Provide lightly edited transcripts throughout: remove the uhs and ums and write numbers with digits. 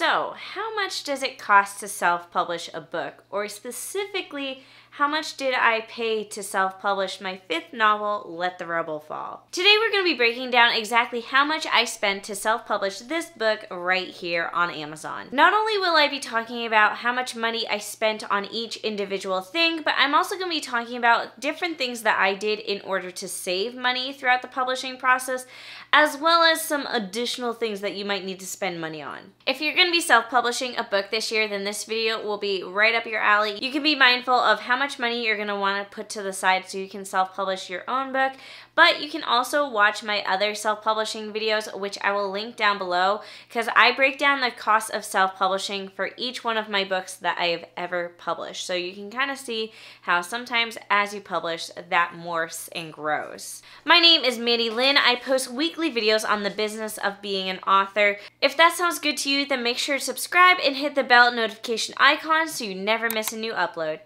So, how much does it cost to self-publish a book? Or specifically, how much did I pay to self-publish my 5th novel, Let the Rubble Fall? Today we're going to be breaking down exactly how much I spent to self-publish this book right here on Amazon. Not only will I be talking about how much money I spent on each individual thing, but I'm also going to be talking about different things that I did in order to save money throughout the publishing process, as well as some additional things that you might need to spend money on. If you're going to be self-publishing a book this year, then this video will be right up your alley. You can be mindful of how much money you're going to want to put to the side so you can self-publish your own book, but you can also watch my other self-publishing videos, which I will link down below, because I break down the cost of self-publishing for each one of my books that I have ever published. So you can kind of see how sometimes as you publish, that morphs and grows. My name is Mandi Lynn. I post weekly videos on the business of being an author. If that sounds good to you, then make sure to subscribe and hit the bell notification icon so you never miss a new upload.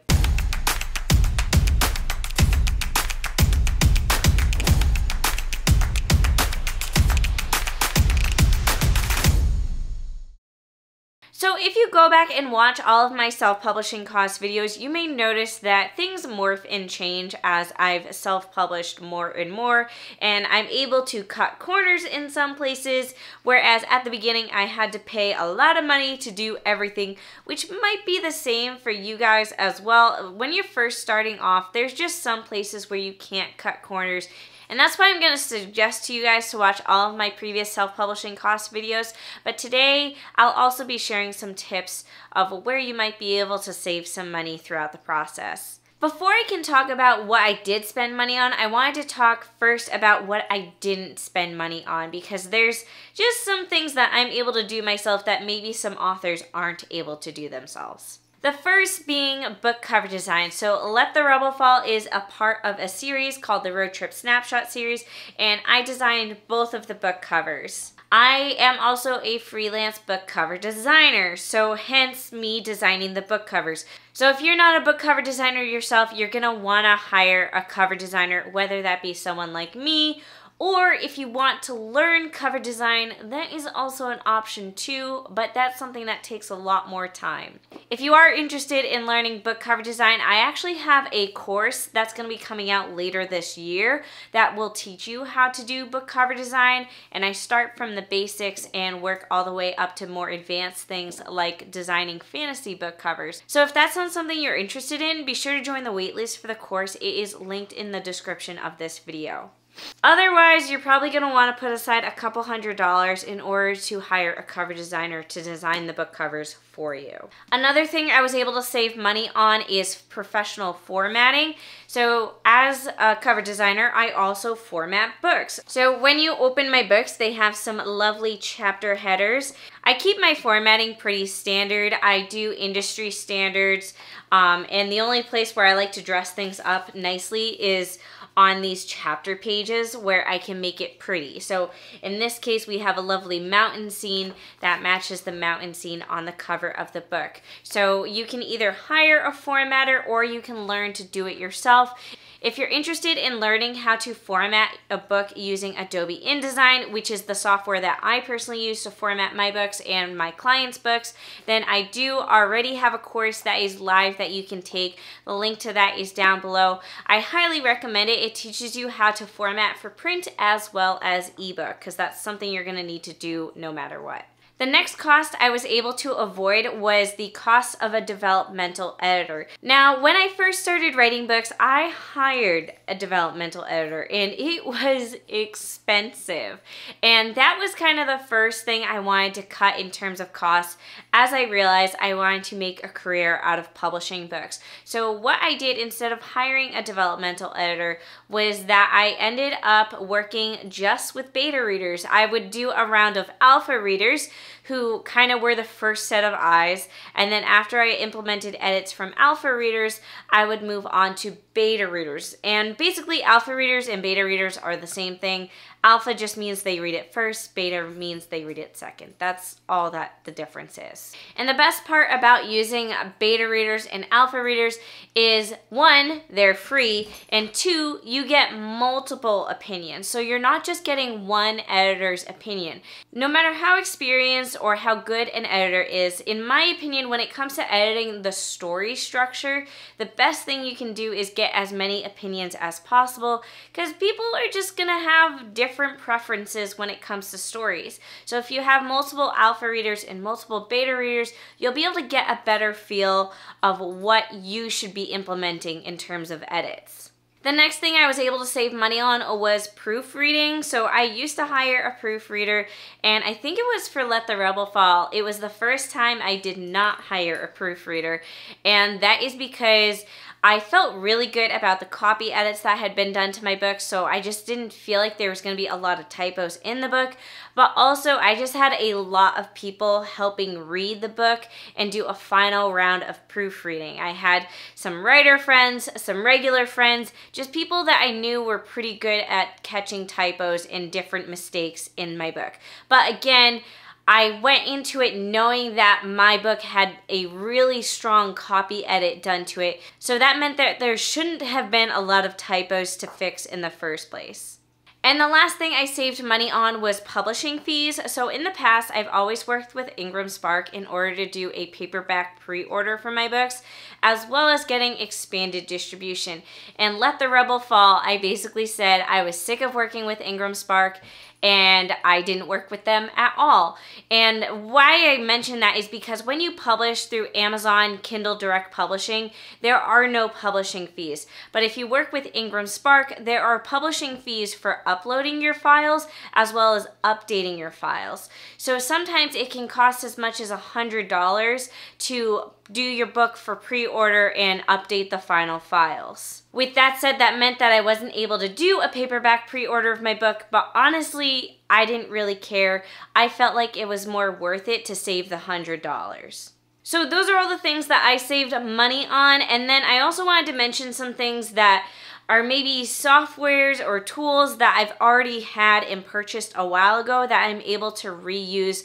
So if you go back and watch all of my self-publishing cost videos, you may notice that things morph and change as I've self-published more and more, and I'm able to cut corners in some places, whereas at the beginning I had to pay a lot of money to do everything, which might be the same for you guys as well. When you're first starting off, there's just some places where you can't cut corners. And that's why I'm going to suggest to you guys to watch all of my previous self-publishing cost videos. But today, I'll also be sharing some tips of where you might be able to save some money throughout the process. Before I can talk about what I did spend money on, I wanted to talk first about what I didn't spend money on, because there's just some things that I'm able to do myself that maybe some authors aren't able to do themselves. The first being book cover design. So Let the Rubble Fall is a part of a series called the Road Trip Snapshot series, and I designed both of the book covers. I am also a freelance book cover designer, so hence me designing the book covers. So if you're not a book cover designer yourself, you're gonna wanna hire a cover designer, whether that be someone like me, or if you want to learn cover design, that is also an option too, but that's something that takes a lot more time. If you are interested in learning book cover design, I actually have a course that's going to be coming out later this year that will teach you how to do book cover design, and I start from the basics and work all the way up to more advanced things like designing fantasy book covers. So if that sounds something you're interested in, be sure to join the waitlist for the course. It is linked in the description of this video. Otherwise, you're probably going to want to put aside a couple $100s in order to hire a cover designer to design the book covers for you. Another thing I was able to save money on is professional formatting. So as a cover designer, I also format books. So when you open my books, they have some lovely chapter headers. I keep my formatting pretty standard. I do industry standards, and the only place where I like to dress things up nicely is on these chapter pages where I can make it pretty. So in this case, we have a lovely mountain scene that matches the mountain scene on the cover of the book. So you can either hire a formatter or you can learn to do it yourself. If you're interested in learning how to format a book using Adobe InDesign, which is the software that I personally use to format my books and my clients' books, then I do already have a course that is live that you can take. The link to that is down below. I highly recommend it. It teaches you how to format for print as well as ebook, because that's something you're going to need to do no matter what. The next cost I was able to avoid was the cost of a developmental editor. Now, when I first started writing books, I hired a developmental editor, and it was expensive. And that was kind of the first thing I wanted to cut in terms of costs, as I realized I wanted to make a career out of publishing books. So what I did instead of hiring a developmental editor was that I ended up working just with beta readers. I would do a round of alpha readers who kind of were the first set of eyes, and then after I implemented edits from alpha readers, I would move on to beta readers. And basically alpha readers and beta readers are the same thing. Alpha just means they read it first, beta means they read it second. That's all that the difference is. typos. And the best part about using beta readers and alpha readers is 1, they're free, and 2, you get multiple opinions. So you're not just getting one editor's opinion. No matter how experienced or how good an editor is, in my opinion, when it comes to editing the story structure, the best thing you can do is get as many opinions as possible, because people are just gonna have different preferences when it comes to stories. So if you have multiple alpha readers and multiple beta readers, you'll be able to get a better feel of what you should be implementing in terms of edits. The next thing I was able to save money on was proofreading. So I used to hire a proofreader, and I think it was for Let the Rebel Fall. It was the first time I did not hire a proofreader, and that is because I felt really good about the copy edits that had been done to my book, so I just didn't feel like there was going to be a lot of typos in the book. But also, I just had a lot of people helping read the book and do a final round of proofreading. I had some writer friends, some regular friends, just people that I knew were pretty good at catching typos and different mistakes in my book. But again, I went into it knowing that my book had a really strong copy edit done to it, so that meant that there shouldn't have been a lot of typos to fix in the first place. And the last thing I saved money on was publishing fees. So in the past, I've always worked with Ingram Spark in order to do a paperback pre-order for my books, as well as getting expanded distribution. And Let the Rebel Fall, I basically said I was sick of working with Ingram Spark, and I didn't work with them at all. And why I mention that is because when you publish through Amazon Kindle Direct Publishing, there are no publishing fees. But if you work with Ingram Spark, there are publishing fees for uploading your files as well as updating your files. So sometimes it can cost as much as $100 to do your book for pre-order and update the final files. With that said, that meant that I wasn't able to do a paperback pre-order of my book, but honestly, I didn't really care. I felt like it was more worth it to save the $100. So those are all the things that I saved money on, and then I also wanted to mention some things that are maybe softwares or tools that I've already had and purchased a while ago that I'm able to reuse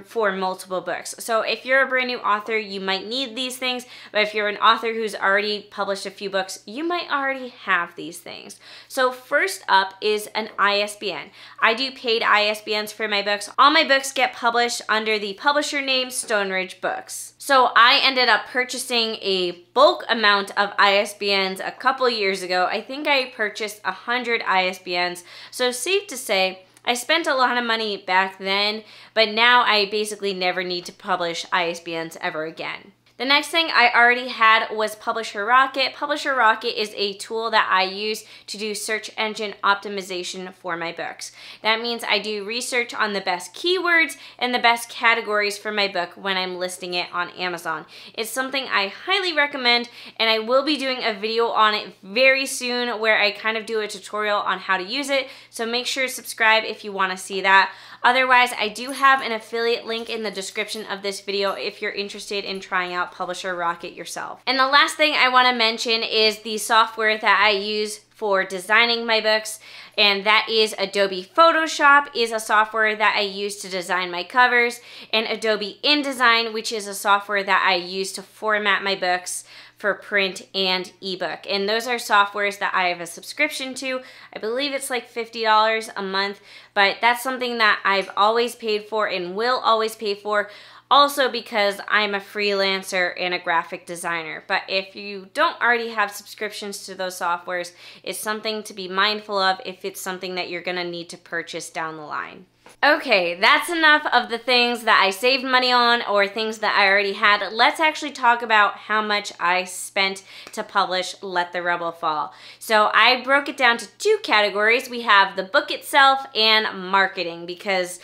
for multiple books. So if you're a brand new author, you might need these things, but if you're an author who's already published a few books, you might already have these things. So first up is an ISBN. I do paid ISBNs for my books. All my books get published under the publisher name Stone Ridge Books. So I ended up purchasing a bulk amount of ISBNs a couple years ago. I think I purchased 100 ISBNs. So safe to say, I spent a lot of money back then, but now I basically never need to publish ISBNs ever again. The next thing I already had was Publisher Rocket. Publisher Rocket is a tool that I use to do search engine optimization for my books. That means I do research on the best keywords and the best categories for my book when I'm listing it on Amazon. It's something I highly recommend, and I will be doing a video on it very soon where I kind of do a tutorial on how to use it, so make sure to subscribe if you want to see that. Otherwise, I do have an affiliate link in the description of this video if you're interested in trying out Publisher Rocket yourself. And the last thing I want to mention is the software that I use for designing my books, and that is Adobe Photoshop is a software that I use to design my covers, and Adobe InDesign, which is a software that I use to format my books for print and ebook. And those are softwares that I have a subscription to. I believe it's like $50 a month, but that's something that I've always paid for and will always pay for, also because I'm a freelancer and a graphic designer. But if you don't already have subscriptions to those softwares, it's something to be mindful of if it's something that you're gonna need to purchase down the line. Okay, that's enough of the things that I saved money on or things that I already had. Let's actually talk about how much I spent to publish Let the Rebel Fall. So I broke it down to two categories. We have the book itself and marketing, because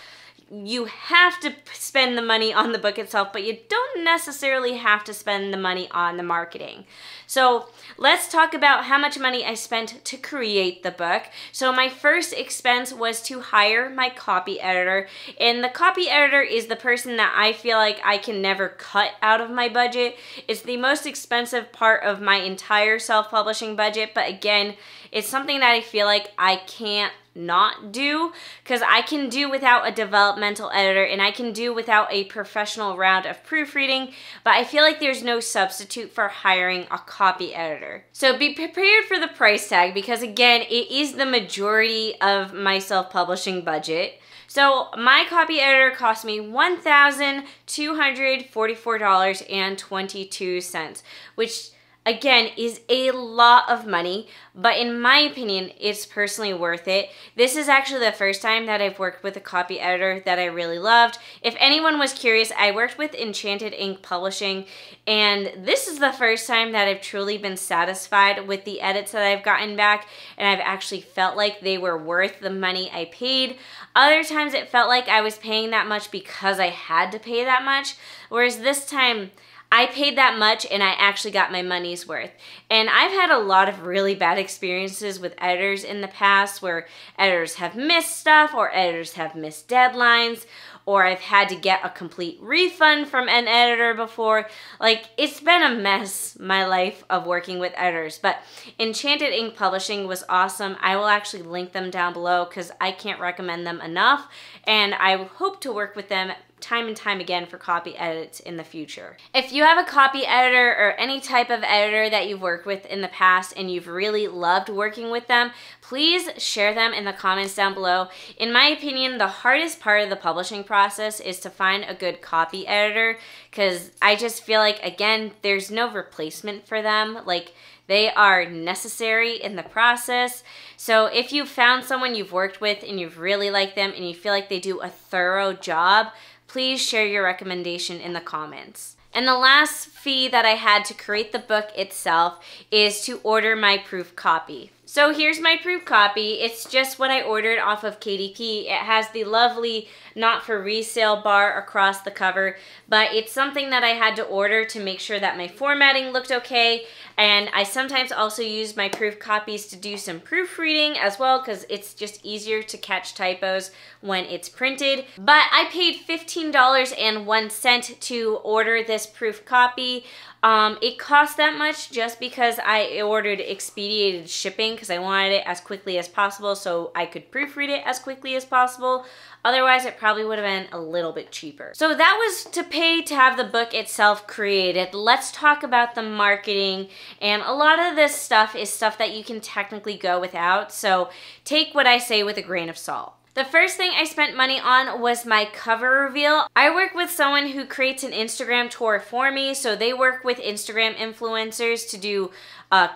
you have to spend the money on the book itself, but you don't necessarily have to spend the money on the marketing. So let's talk about how much money I spent to create the book. So my first expense was to hire my copy editor, and the copy editor is the person that I feel like I can never cut out of my budget. It's the most expensive part of my entire self-publishing budget, but again, It's something that I feel like I can't not do, because I can do without a developmental editor and I can do without a professional round of proofreading, but I feel like there's no substitute for hiring a copy editor. So be prepared for the price tag, because again, it is the majority of my self-publishing budget. So my copy editor cost me $1,244.22, which again is a lot of money, but in my opinion, it's personally worth it. This is actually the first time that I've worked with a copy editor that I really loved. If anyone was curious, I worked with Enchanted Ink Publishing, and this is the first time that I've truly been satisfied with the edits that I've gotten back, and I've actually felt like they were worth the money I paid. Other times it felt like I was paying that much because I had to pay that much, whereas this time, I paid that much and I actually got my money's worth. And I've had a lot of really bad experiences with editors in the past, where editors have missed stuff or editors have missed deadlines, or I've had to get a complete refund from an editor before. Like, it's been a mess, my life of working with editors. But Enchanted Ink Publishing was awesome. I will actually link them down below because I can't recommend them enough. And I hope to work with them time and time again for copy edits in the future. If you have a copy editor or any type of editor that you've worked with in the past and you've really loved working with them, please share them in the comments down below. In my opinion, the hardest part of the publishing process is to find a good copy editor, because I just feel like, again, there's no replacement for them. Like, they are necessary in the process. So if you've found someone you've worked with and you've really liked them and you feel like they do a thorough job, please share your recommendation in the comments. And the last fee that I had to create the book itself is to order my proof copy. So here's my proof copy. It's just what I ordered off of KDP. It has the lovely not for resale bar across the cover, but it's something that I had to order to make sure that my formatting looked okay. And I sometimes also use my proof copies to do some proofreading as well, because it's just easier to catch typos when it's printed. But I paid $15.01 to order this proof copy. It cost that much just because I ordered expedited shipping, because I wanted it as quickly as possible so I could proofread it as quickly as possible. Otherwise, it probably would have been a little bit cheaper. So that was to pay to have the book itself created. Let's talk about the marketing. And a lot of this stuff is stuff that you can technically go without. So take what I say with a grain of salt. The first thing I spent money on was my cover reveal. I work with someone who creates an Instagram tour for me, so they work with Instagram influencers to do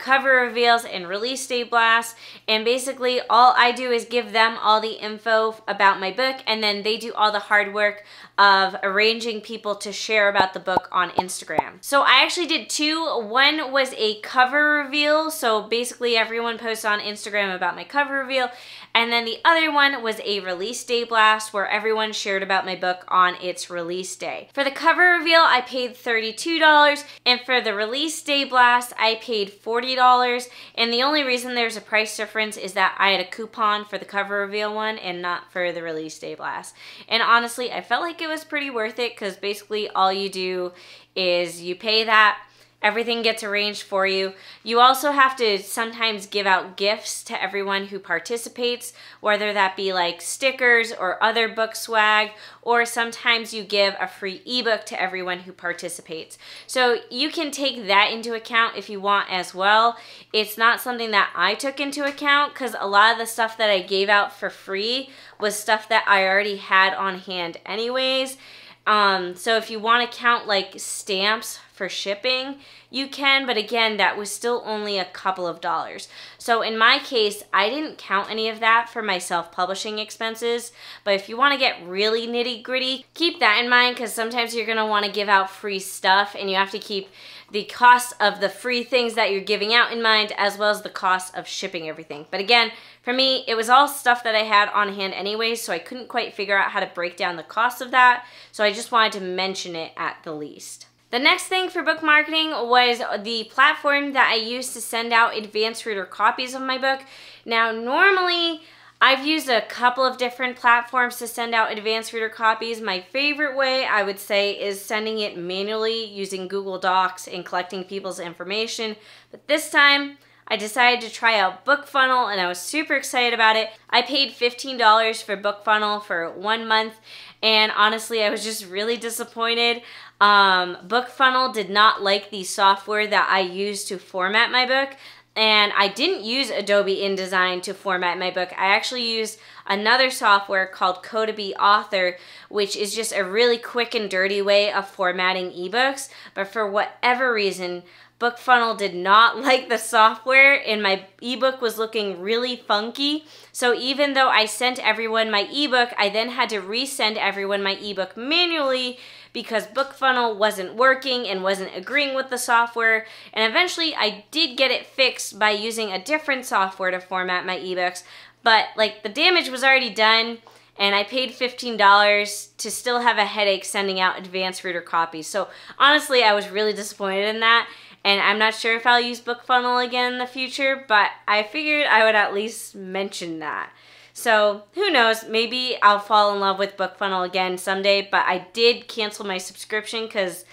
cover reveals and release day blasts, and basically all I do is give them all the info about my book, and then they do all the hard work of arranging people to share about the book on Instagram. So I actually did two. One was a cover reveal, so basically everyone posts on Instagram about my cover reveal, and then the other one was a release day blast where everyone shared about my book on its release day. For the cover reveal, I paid $32, and for the release day blast, I paid $40, and the only reason there's a price difference is that I had a coupon for the cover reveal one and not for the release day blast. And honestly, I felt like it was pretty worth it, because basically all you do is you pay that, everything gets arranged for you. You also have to sometimes give out gifts to everyone who participates, whether that be like stickers or other book swag, or sometimes you give a free ebook to everyone who participates. So you can take that into account if you want as well. It's not something that I took into account, because a lot of the stuff that I gave out for free was stuff that I already had on hand anyways. So if you want to count like stamps for shipping, you can, but again, that was still only a couple of dollars. So in my case, I didn't count any of that for my self-publishing expenses, but if you want to get really nitty-gritty, keep that in mind, because sometimes you're going to want to give out free stuff, and you have to keep the cost of the free things that you're giving out in mind, as well as the cost of shipping everything. But again, for me, it was all stuff that I had on hand anyway, so I couldn't quite figure out how to break down the cost of that, so I just wanted to mention it at the least. The next thing for book marketing was the platform that I used to send out advanced reader copies of my book. Now, normally, I've used a couple of different platforms to send out advanced reader copies. My favorite way, I would say, is sending it manually using Google Docs and collecting people's information. But this time, I decided to try out BookFunnel and I was super excited about it. I paid $15 for BookFunnel for 1 month and honestly I was just really disappointed. BookFunnel did not like the software that I used to format my book. And I didn't use Adobe InDesign to format my book. I actually used another software called Codabee Author, which is just a really quick and dirty way of formatting ebooks. But for whatever reason, BookFunnel did not like the software and my ebook was looking really funky. So even though I sent everyone my ebook, I then had to resend everyone my ebook manually because BookFunnel wasn't working and wasn't agreeing with the software. And eventually I did get it fixed by using a different software to format my ebooks. But like the damage was already done and I paid $15 to still have a headache sending out advanced reader copies. So honestly, I was really disappointed in that. And I'm not sure if I'll use BookFunnel again in the future, but I figured I would at least mention that. So who knows, maybe I'll fall in love with BookFunnel again someday, but I did cancel my subscription because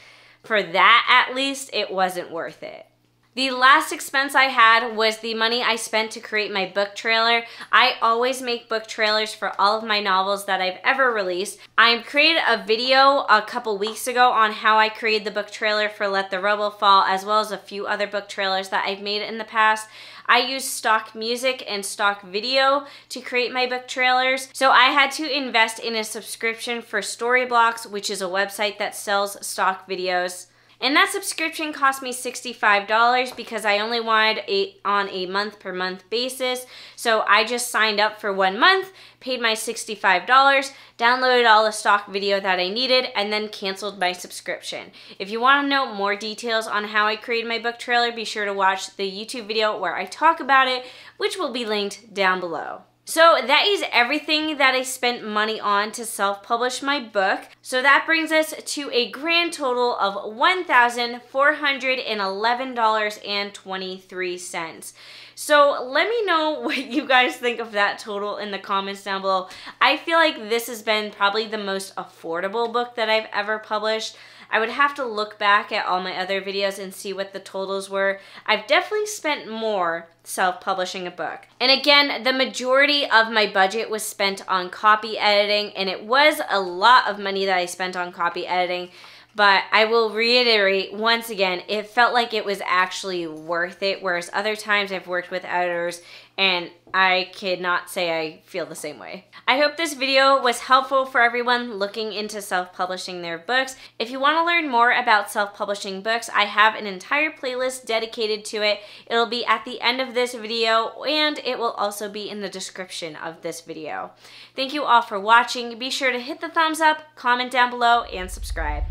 for that at least, it wasn't worth it. The last expense I had was the money I spent to create my book trailer. I always make book trailers for all of my novels that I've ever released. I created a video a couple weeks ago on how I created the book trailer for Let the Rubble Fall, as well as a few other book trailers that I've made in the past. I use stock music and stock video to create my book trailers. So I had to invest in a subscription for Storyblocks, which is a website that sells stock videos. And that subscription cost me $65 because I only wanted it on a month-per-month basis. So I just signed up for 1 month, paid my $65, downloaded all the stock video that I needed, and then canceled my subscription. If you want to know more details on how I created my book trailer, be sure to watch the YouTube video where I talk about it, which will be linked down below. So that is everything that I spent money on to self-publish my book. So that brings us to a grand total of $1,411.23. So let me know what you guys think of that total in the comments down below. I feel like this has been probably the most affordable book that I've ever published. I would have to look back at all my other videos and see what the totals were. I've definitely spent more self-publishing a book. And again, the majority of my budget was spent on copy editing, and it was a lot of money that I spent on copy editing. But I will reiterate once again, it felt like it was actually worth it, whereas other times I've worked with editors and I cannot say I feel the same way. I hope this video was helpful for everyone looking into self-publishing their books. If you want to learn more about self-publishing books, I have an entire playlist dedicated to it. It'll be at the end of this video and it will also be in the description of this video. Thank you all for watching. Be sure to hit the thumbs up, comment down below, and subscribe.